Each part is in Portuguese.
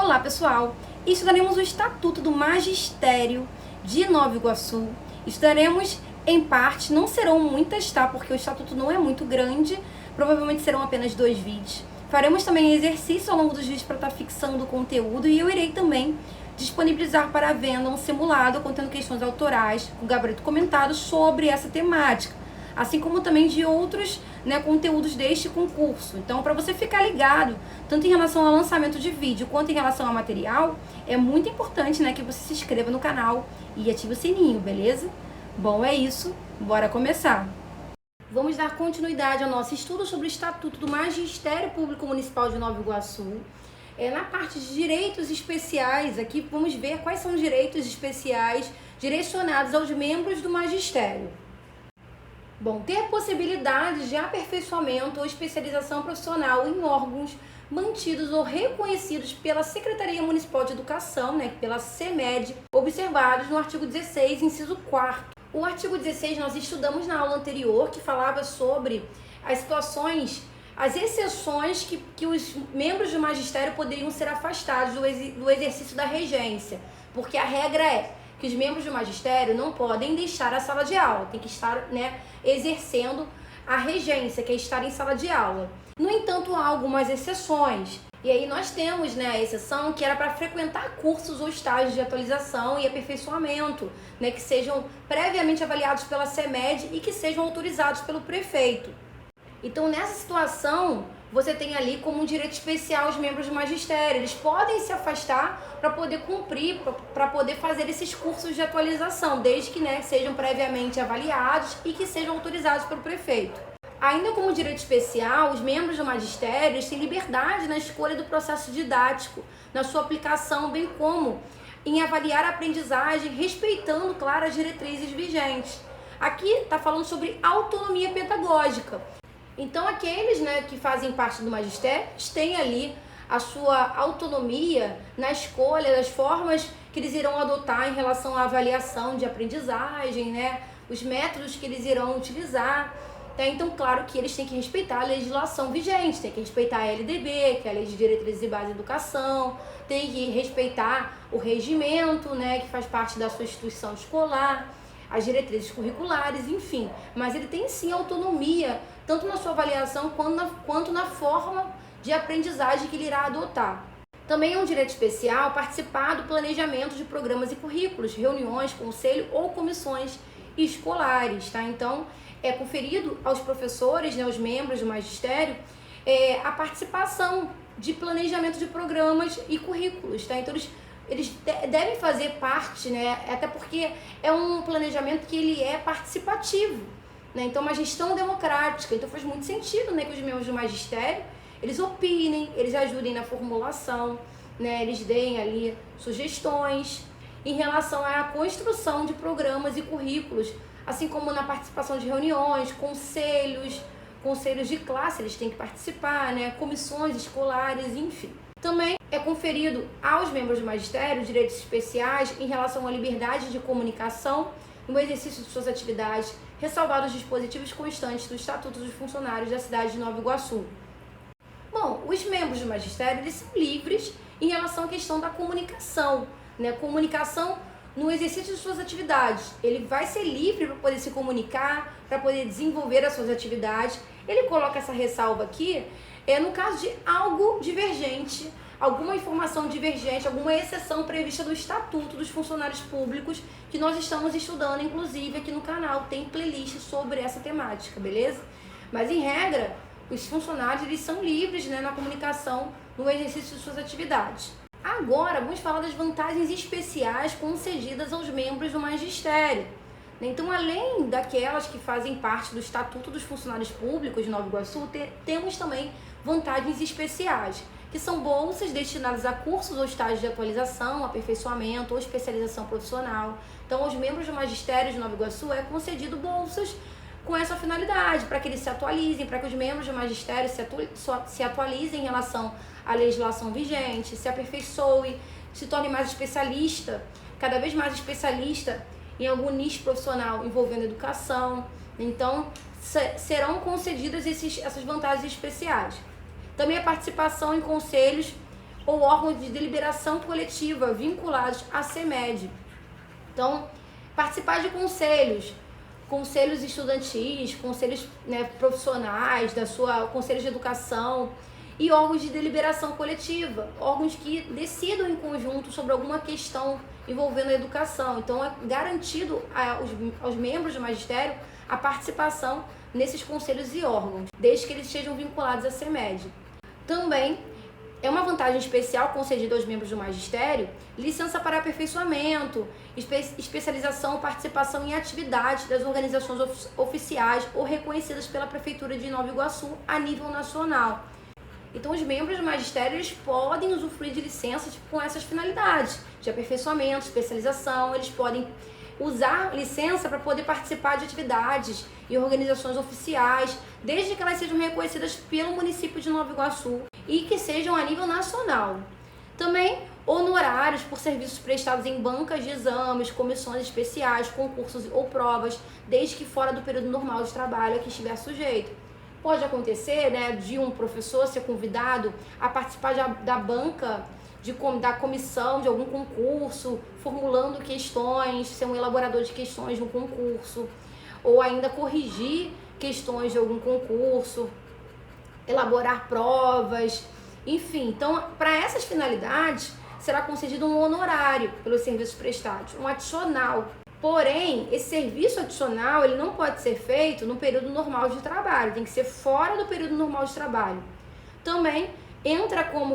Olá, pessoal! Estudaremos o Estatuto do Magistério de Nova Iguaçu. Estudaremos em parte, não serão muitas, tá? Porque o Estatuto não é muito grande, provavelmente serão apenas 2 vídeos. Faremos também exercício ao longo dos vídeos para estar fixando o conteúdo e eu irei também disponibilizar para a venda um simulado contendo questões autorais, com gabarito comentado sobre essa temática, assim como também de outros conteúdos deste concurso. Então, para você ficar ligado, tanto em relação ao lançamento de vídeo quanto em relação ao material, é muito importante que você se inscreva no canal e ative o sininho, beleza? Bom, é isso, bora começar! Vamos dar continuidade ao nosso estudo sobre o Estatuto do Magistério Público Municipal de Nova Iguaçu. Na parte de direitos especiais, aqui vamos ver quais são os direitos especiais direcionados aos membros do magistério. Bom, ter possibilidade de aperfeiçoamento ou especialização profissional em órgãos mantidos ou reconhecidos pela Secretaria Municipal de Educação, pela CEMED, observados no artigo 16, inciso 4º. O artigo 16 nós estudamos na aula anterior, que falava sobre as situações, as exceções que os membros do magistério poderiam ser afastados do exercício da regência, porque a regra é que os membros do magistério não podem deixar a sala de aula, tem que estar exercendo a regência, que é estar em sala de aula. No entanto, há algumas exceções, e aí nós temos a exceção que era para frequentar cursos ou estágios de atualização e aperfeiçoamento, que sejam previamente avaliados pela CEMED e que sejam autorizados pelo prefeito. Então, nessa situação, você tem ali como um direito especial os membros do magistério. Eles podem se afastar para poder cumprir, para poder fazer esses cursos de atualização, desde que sejam previamente avaliados e que sejam autorizados pelo prefeito. Ainda como direito especial, os membros do magistério têm liberdade na escolha do processo didático, na sua aplicação, bem como em avaliar a aprendizagem, respeitando, claro, as diretrizes vigentes. Aqui está falando sobre autonomia pedagógica. Então, aqueles que fazem parte do magistério têm ali a sua autonomia na escolha das formas que eles irão adotar em relação à avaliação de aprendizagem, os métodos que eles irão utilizar. Então, claro que eles têm que respeitar a legislação vigente, têm que respeitar a LDB, que é a Lei de Diretrizes e Base de Educação, tem que respeitar o regimento, que faz parte da sua instituição escolar, as diretrizes curriculares, enfim. Mas ele tem sim autonomia, tanto na sua avaliação quanto na forma de aprendizagem que ele irá adotar. Também é um direito especial participar do planejamento de programas e currículos, reuniões, conselho ou comissões escolares, tá? Então, é conferido aos professores, aos membros do magistério, a participação de planejamento de programas e currículos, tá? Então, eles devem fazer parte, até porque é um planejamento que ele é participativo, então uma gestão democrática. Então faz muito sentido que os membros do magistério, eles opinem, eles ajudem na formulação, eles deem ali sugestões em relação à construção de programas e currículos, assim como na participação de reuniões, conselhos de classe, eles têm que participar, comissões escolares, enfim. Também é conferido aos membros do magistério direitos especiais em relação à liberdade de comunicação no exercício de suas atividades, ressalvados os dispositivos constantes do Estatuto dos Funcionários da cidade de Nova Iguaçu. Bom, os membros do magistério, eles são livres em relação à questão da comunicação, comunicação no exercício de suas atividades. Ele vai ser livre para poder se comunicar, para poder desenvolver as suas atividades. Ele coloca essa ressalva aqui, no caso de algo divergente, alguma informação divergente, alguma exceção prevista do Estatuto dos Funcionários Públicos, que nós estamos estudando, inclusive aqui no canal, tem playlist sobre essa temática, beleza? Mas em regra, os funcionários eles são livres na comunicação no exercício de suas atividades. Agora, vamos falar das vantagens especiais concedidas aos membros do magistério. Então, além daquelas que fazem parte do Estatuto dos Funcionários Públicos de Nova Iguaçu, temos também vantagens especiais, que são bolsas destinadas a cursos ou estágios de atualização, aperfeiçoamento ou especialização profissional. Então, aos membros do magistério de Nova Iguaçu é concedido bolsas com essa finalidade, para que eles se atualizem, para que os membros do magistério se atualizem em relação à legislação vigente, se aperfeiçoe, se torne mais especialista, cada vez mais especialista em algum nicho profissional envolvendo educação. Então, serão concedidas essas vantagens especiais. Também a participação em conselhos ou órgãos de deliberação coletiva vinculados à CEMED. Então, participar de conselhos estudantis, conselhos, né, profissionais, conselhos de educação e órgãos de deliberação coletiva, órgãos que decidam em conjunto sobre alguma questão envolvendo a educação. Então, é garantido aos membros do magistério a participação nesses conselhos e órgãos, desde que eles estejam vinculados à CEMED. Também é uma vantagem especial concedida aos membros do magistério licença para aperfeiçoamento, especialização, participação em atividades das organizações oficiais ou reconhecidas pela Prefeitura de Nova Iguaçu a nível nacional. Então, os membros do magistério eles podem usufruir de licenças com essas finalidades de aperfeiçoamento, especialização. Eles podem usar licença para poder participar de atividades e organizações oficiais, desde que elas sejam reconhecidas pelo município de Nova Iguaçu e que sejam a nível nacional. Também honorários por serviços prestados em bancas de exames, comissões especiais, concursos ou provas, desde que fora do período normal de trabalho a que estiver sujeito. Pode acontecer, né, de um professor ser convidado a participar da banca, da comissão de algum concurso, formulando questões, ser um elaborador de questões no concurso, ou ainda corrigir questões de algum concurso, elaborar provas, enfim. Então, para essas finalidades, será concedido um honorário pelos serviços prestados, um adicional. Porém, esse serviço adicional ele não pode ser feito no período normal de trabalho, tem que ser fora do período normal de trabalho. Também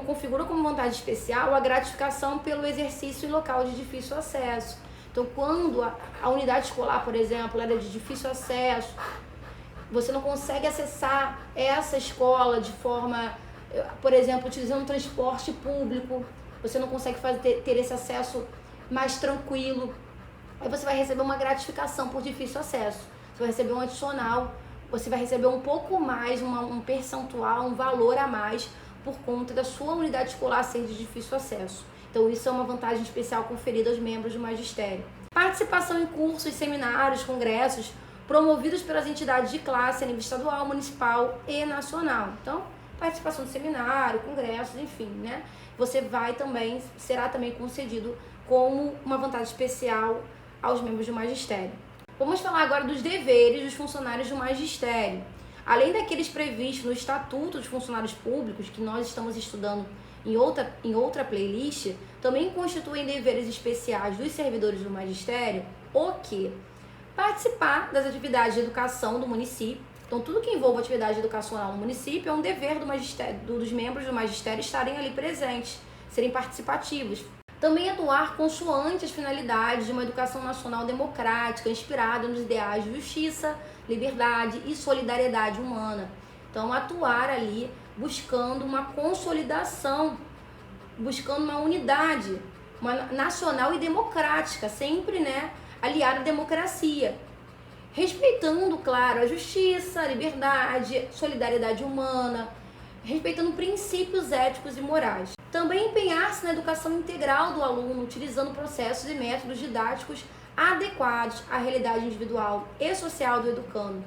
configura como vantagem especial a gratificação pelo exercício em local de difícil acesso. Então, quando a unidade escolar, por exemplo, era de difícil acesso, você não consegue acessar essa escola de forma, por exemplo, utilizando transporte público, você não consegue ter esse acesso mais tranquilo. Aí você vai receber uma gratificação por difícil acesso, você vai receber um adicional, você vai receber um pouco mais, um percentual, um valor a mais por conta da sua unidade escolar ser de difícil acesso. Então isso é uma vantagem especial conferida aos membros do magistério. Participação em cursos, seminários, congressos promovidos pelas entidades de classe a nível estadual, municipal e nacional. Então, participação de seminário, congressos, enfim, né? Será também concedido como uma vantagem especial aos membros do magistério. Vamos falar agora dos deveres dos funcionários do magistério. Além daqueles previstos no Estatuto dos Funcionários Públicos, que nós estamos estudando em outra playlist, também constituem deveres especiais dos servidores do magistério o que? Participar das atividades de educação do município. Então, tudo que envolva atividade educacional no município é um dever do magistério, dos membros do magistério estarem ali presentes, serem participativos. Também atuar consoante as finalidades de uma educação nacional democrática, inspirada nos ideais de justiça, liberdade e solidariedade humana. Então, atuar ali buscando uma consolidação, buscando uma unidade nacional e democrática, sempre, né, aliada à democracia. Respeitando, claro, a justiça, a liberdade, solidariedade humana, respeitando princípios éticos e morais. Também empenhar-se na educação integral do aluno, utilizando processos e métodos didáticos adequados à realidade individual e social do educando.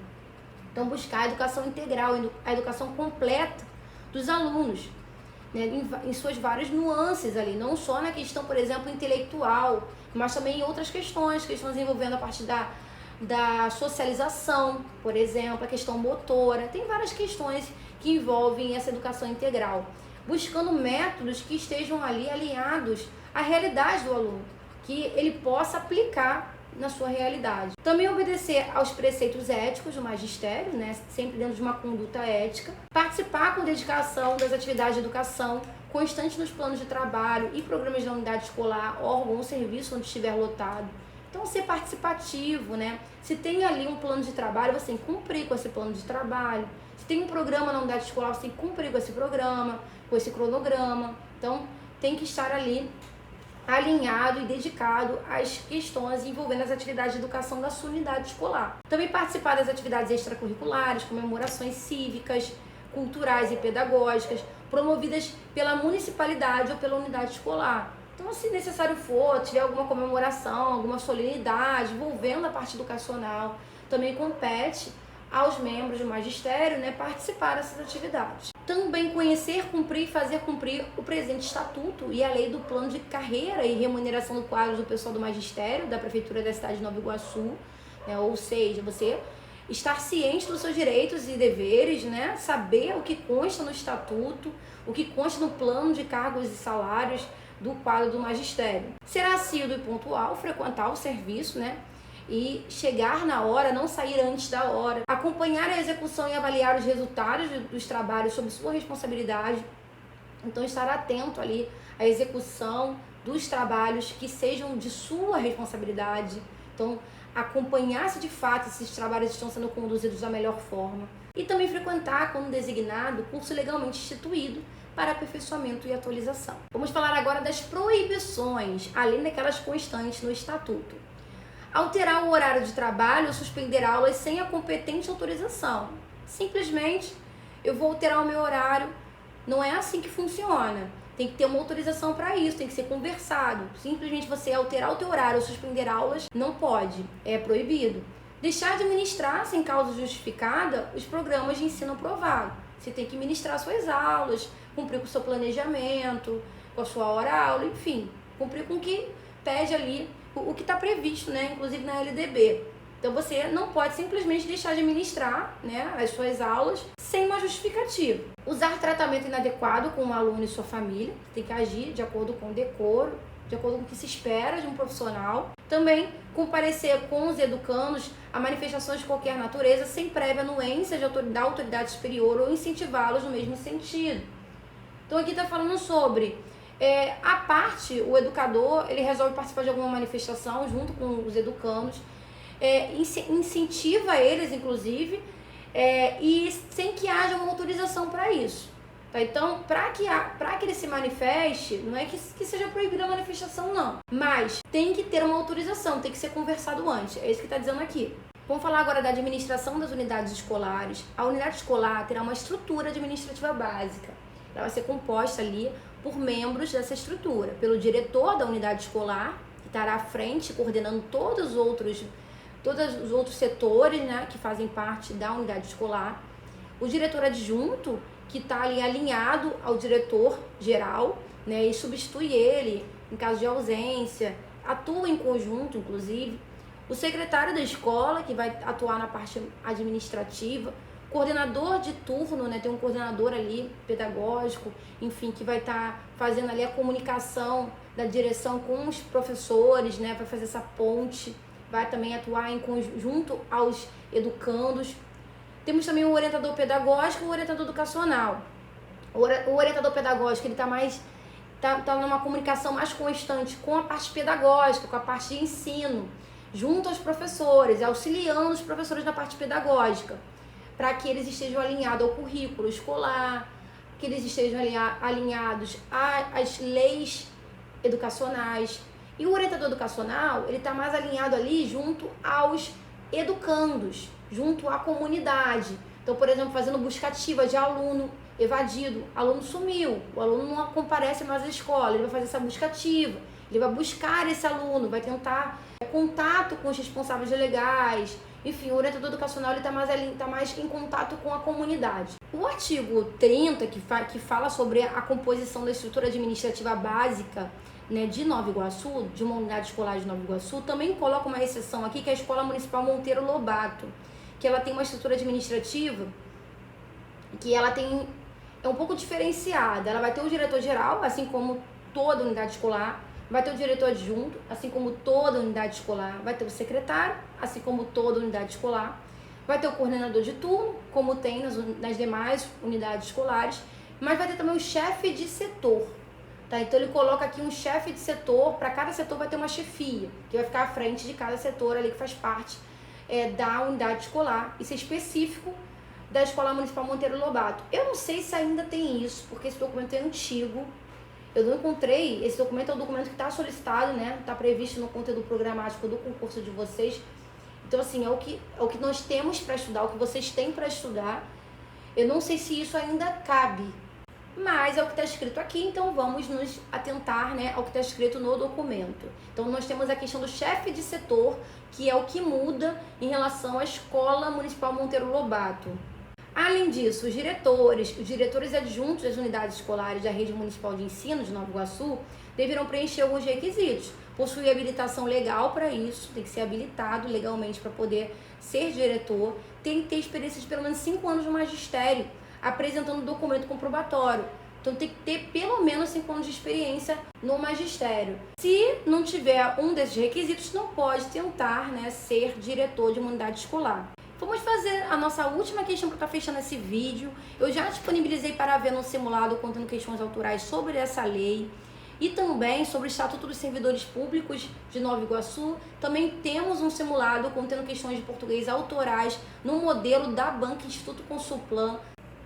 Então, buscar a educação integral, a educação completa dos alunos, né, em suas várias nuances ali, não só na questão, por exemplo, intelectual, mas também em outras questões envolvendo a parte da socialização, por exemplo, a questão motora. Tem várias questões que envolvem essa educação integral, buscando métodos que estejam ali alinhados à realidade do aluno, que ele possa aplicar na sua realidade. Também obedecer aos preceitos éticos do magistério, né, sempre dentro de uma conduta ética. Participar com dedicação das atividades de educação constante nos planos de trabalho e programas da unidade escolar, órgão ou serviço onde estiver lotado. Então, ser participativo, né? Se tem ali um plano de trabalho, você tem que cumprir com esse plano de trabalho. Se tem um programa na unidade escolar, você tem que cumprir com esse programa, com esse cronograma. Então, tem que estar ali alinhado e dedicado às questões envolvendo as atividades de educação da sua unidade escolar. Também participar das atividades extracurriculares, comemorações cívicas, culturais e pedagógicas, promovidas pela municipalidade ou pela unidade escolar. Então, se necessário for, tiver alguma comemoração, alguma solenidade envolvendo a parte educacional, também compete aos membros do magistério, né, participar dessas atividades. Também conhecer, cumprir e fazer cumprir o presente estatuto e a lei do plano de carreira e remuneração do quadro do pessoal do magistério da Prefeitura da cidade de Nova Iguaçu, né? Ou seja, você estar ciente dos seus direitos e deveres, né? Saber o que consta no estatuto, o que consta no plano de cargos e salários do quadro do magistério. Ser assíduo e pontual, frequentar o serviço, né? E chegar na hora, não sair antes da hora. Acompanhar a execução e avaliar os resultados dos trabalhos sob sua responsabilidade. Então, estar atento ali à execução dos trabalhos que sejam de sua responsabilidade. Então, acompanhar se de fato esses trabalhos estão sendo conduzidos da melhor forma. E também frequentar, quando designado, curso legalmente instituído para aperfeiçoamento e atualização. Vamos falar agora das proibições, além daquelas constantes no estatuto. Alterar o horário de trabalho ou suspender aulas sem a competente autorização. Simplesmente, eu vou alterar o meu horário. Não é assim que funciona. Tem que ter uma autorização para isso, tem que ser conversado. Simplesmente você alterar o teu horário ou suspender aulas, não pode, é proibido. Deixar de ministrar sem causa justificada os programas de ensino aprovado. Você tem que ministrar suas aulas, cumprir com o seu planejamento, com a sua hora-aula, enfim, cumprir com o que pede ali, o que está previsto, né, inclusive na LDB. Então você não pode simplesmente deixar de ministrar, né, as suas aulas sem uma justificativa. Usar tratamento inadequado com o aluno e sua família, tem que agir de acordo com o decoro, de acordo com o que se espera de um profissional. Também comparecer com os educandos a manifestações de qualquer natureza sem prévia anuência da autoridade superior ou incentivá-los no mesmo sentido. Então aqui está falando sobre a parte, o educador, ele resolve participar de alguma manifestação junto com os educandos, incentiva eles, inclusive, e sem que haja uma autorização para isso. Tá? Então, para que ele se manifeste, não é que seja proibida a manifestação, não. Mas tem que ter uma autorização, tem que ser conversado antes. É isso que está dizendo aqui. Vamos falar agora da administração das unidades escolares. A unidade escolar terá uma estrutura administrativa básica. Ela vai ser composta ali por membros dessa estrutura, pelo diretor da unidade escolar, que estará à frente, coordenando todos os outros setores, né, que fazem parte da unidade escolar. O diretor adjunto, que está ali alinhado ao diretor geral, né, e substitui ele em caso de ausência, atua em conjunto, inclusive. O secretário da escola, que vai atuar na parte administrativa. Coordenador de turno, né, tem um coordenador ali pedagógico, enfim, que vai estar fazendo ali a comunicação da direção com os professores, né, vai fazer essa ponte, vai também atuar em conjunto aos educandos. Temos também o orientador pedagógico e o orientador educacional. O orientador pedagógico, ele tá numa comunicação mais constante com a parte pedagógica, com a parte de ensino, junto aos professores, auxiliando os professores na parte pedagógica, para que eles estejam alinhados ao currículo escolar, que eles estejam alinhados às leis educacionais. E o orientador educacional, ele está mais alinhado ali junto aos educandos, junto à comunidade. Então, por exemplo, fazendo busca ativa de aluno evadido, aluno sumiu, o aluno não comparece mais à escola, ele vai fazer essa busca ativa, ele vai buscar esse aluno, vai tentar contato com os responsáveis legais. Enfim, o orientador educacional está mais em contato com a comunidade. O artigo 30, que fala sobre a composição da estrutura administrativa básica, né, de Nova Iguaçu, de uma unidade escolar de Nova Iguaçu, também coloca uma exceção aqui, que é a Escola Municipal Monteiro Lobato, que ela tem uma estrutura administrativa que ela é um pouco diferenciada. Ela vai ter o diretor-geral, assim como toda unidade escolar, vai ter o diretor adjunto, assim como toda unidade escolar, vai ter o secretário, assim como toda unidade escolar, vai ter o coordenador de turno, como tem nas demais unidades escolares, mas vai ter também o chefe de setor. Tá? Então ele coloca aqui um chefe de setor, para cada setor vai ter uma chefia, que vai ficar à frente de cada setor ali que faz parte da unidade escolar. Isso é específico da Escola Municipal Monteiro Lobato. Eu não sei se ainda tem isso, porque esse documento é antigo. Eu não encontrei, esse documento é um documento que está solicitado, né? Está previsto no conteúdo programático do concurso de vocês. Então, assim, é o que nós temos para estudar, o que vocês têm para estudar. Eu não sei se isso ainda cabe, mas é o que está escrito aqui, então vamos nos atentar, né, ao que está escrito no documento. Então, nós temos a questão do chefe de setor, que é o que muda em relação à Escola Municipal Monteiro Lobato. Além disso, os diretores adjuntos das unidades escolares da Rede Municipal de Ensino de Nova Iguaçu deverão preencher alguns requisitos. Possuir habilitação legal para isso, tem que ser habilitado legalmente para poder ser diretor, tem que ter experiência de pelo menos 5 anos no magistério, apresentando documento comprobatório. Então tem que ter pelo menos 5 anos de experiência no magistério. Se não tiver um desses requisitos, não pode tentar, ser diretor de uma unidade escolar. Vamos fazer a nossa última questão para estar fechando esse vídeo. Eu já disponibilizei para ver no simulado contendo questões autorais sobre essa lei e também sobre o Estatuto dos Servidores Públicos de Nova Iguaçu. Também temos um simulado contendo questões de português autorais no modelo da Banca Instituto Consulplan.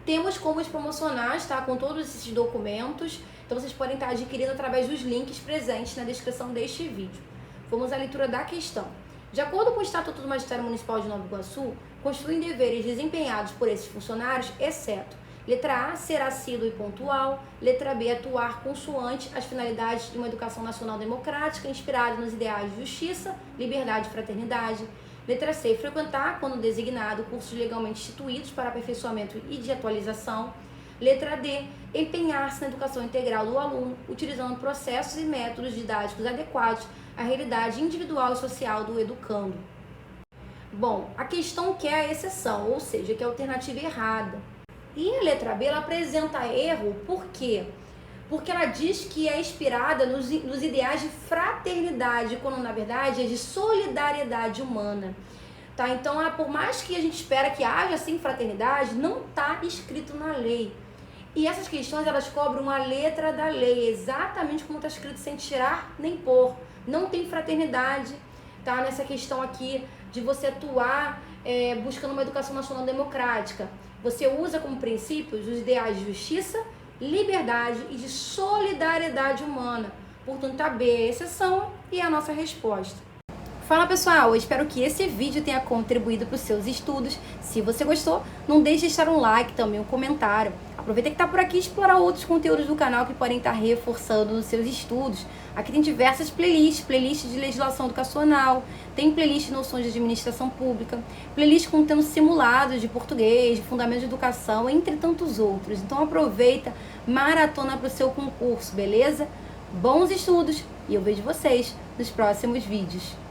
Temos como os promocionais, tá? Com todos esses documentos. Então vocês podem estar adquirindo através dos links presentes na descrição deste vídeo. Vamos à leitura da questão. De acordo com o Estatuto do Magistério Municipal de Nova Iguaçu, constituem deveres desempenhados por esses funcionários, exceto: letra A, ser assíduo e pontual; letra B, atuar consoante as finalidades de uma educação nacional democrática, inspirada nos ideais de justiça, liberdade e fraternidade; letra C, frequentar, quando designado, cursos legalmente instituídos para aperfeiçoamento e de atualização; letra D, empenhar-se na educação integral do aluno, utilizando processos e métodos didáticos adequados à realidade individual e social do educando. Bom, a questão quer a exceção, ou seja, que é a alternativa errada. E a letra B, ela apresenta erro, por quê? Porque ela diz que é inspirada nos ideais de fraternidade, quando na verdade é de solidariedade humana. Tá? Então, por mais que a gente espera que haja sim fraternidade, não está escrito na lei. E essas questões, elas cobram a letra da lei, exatamente como está escrito, sem tirar nem pôr. Não tem fraternidade, tá? Nessa questão aqui de você atuar buscando uma educação nacional democrática. Você usa como princípios os ideais de justiça, liberdade e de solidariedade humana. Portanto, a B é a exceção e é a nossa resposta. Fala pessoal, eu espero que esse vídeo tenha contribuído para os seus estudos. Se você gostou, não deixe de deixar um like, também um comentário. Aproveita que está por aqui e explorar outros conteúdos do canal que podem estar reforçando os seus estudos. Aqui tem diversas playlists de legislação educacional, tem playlist de noções de administração pública, playlist contendo simulados de português, de fundamentos de educação, entre tantos outros. Então aproveita, maratona para o seu concurso, beleza? Bons estudos e eu vejo vocês nos próximos vídeos.